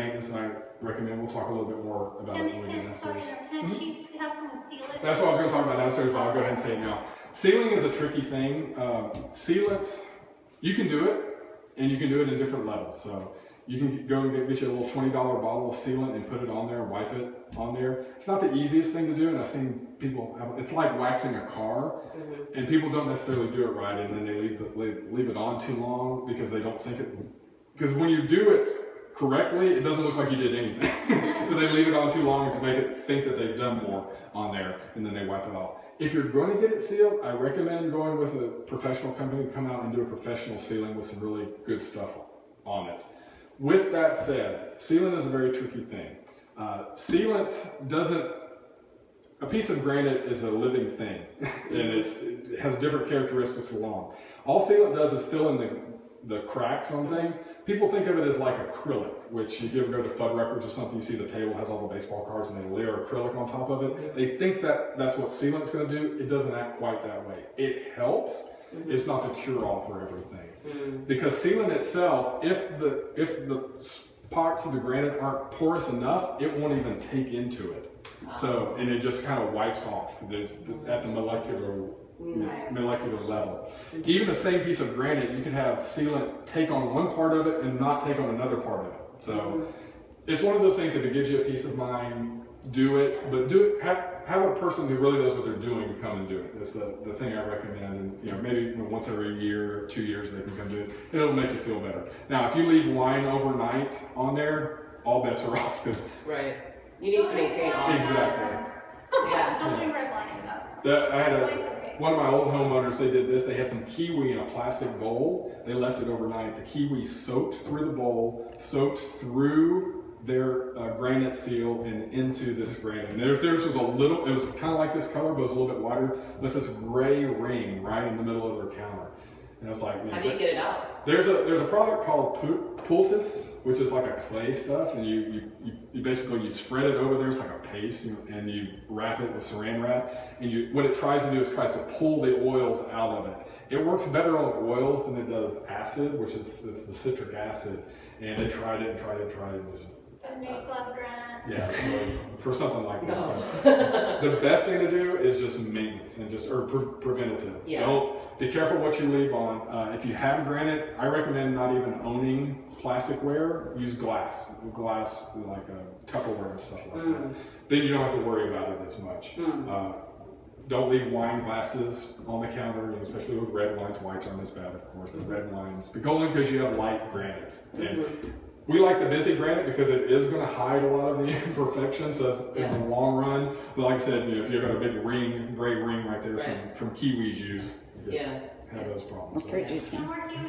maintenance, and I recommend we'll talk a little bit more about it when we get downstairs. Can she have someone seal it? That's what I was going to talk about downstairs, but I'll go ahead and say it now. Sealing is a tricky thing. Sealant, you can do it, and you can do it in different levels. So you can go and get you a little $20 bottle of sealant and put it on there and wipe it on there. It's not the easiest thing to do, and I've seen people have, it's like waxing a car, and people don't necessarily do it right, and then they leave it on too long because they don't think it, because when you do it correctly, it doesn't look like you did anything. So they leave it on too long to make it think that they've done more on there, and then they wipe it off. If you're going to get it sealed, I recommend going with a professional company to come out and do a professional sealing with some really good stuff on it. With that said, sealant is a very tricky thing. Sealant doesn't, a piece of granite is a living thing, and it has different characteristics along. All sealant does is fill in the cracks on things. People think of it as like acrylic, which if you ever go to Fuddruckers or something, you see the table has all the baseball cards and they layer acrylic on top of it. They think that that's what sealant's going to do. It doesn't act quite that way. It helps. It's not the cure-all for everything. Because sealant itself, if the parts of the granite aren't porous enough, it won't even take into it. So, and it just kind of wipes off at the molecular level. Even the same piece of granite, you can have sealant take on one part of it and not take on another part of it. So it's one of those things, if it gives you a peace of mind, do it, but have a person who really knows what they're doing come and do it. That's the thing I recommend. And maybe once every year, 2 years, they can come do it. And it'll make you feel better. Now, if you leave wine overnight on there, all bets are off. Right. You need to maintain all. Exactly. Yeah. Don't drink red wine enough. I had one of my old homeowners, they did this. They had some kiwi in a plastic bowl. They left it overnight. The kiwi soaked through the bowl, soaked through their granite seal and into this granite. And theirs was it was kind of like this color, but it was a little bit wider. With this gray ring right in the middle of their counter. And I was like, how do you get it out? There's a product called poultice, which is like a clay stuff, and you basically spread it over there. It's like a paste, and you wrap it with saran wrap. And what it tries to do is tries to pull the oils out of it. It works better on oils than it does acid, which is the citric acid. And they tried it and tried it and tried it. A new slab granite. Yeah, really, for something like that. So, the best thing to do is just maintenance and preventative. Yeah. Don't be careful what you leave on. If you have granite, I recommend not even owning plasticware. Use glass like Tupperware and stuff like that. Then you don't have to worry about it as much. Don't leave wine glasses on the counter, especially with red wines. Whites aren't as bad, of course, but red wines. Only because you have light granite. And we like the busy granite because it is going to hide a lot of the imperfections in the long run. But like I said, if you've got a big gray ring right there from kiwi juice, you have those problems. It's very juicy. No more kiwi.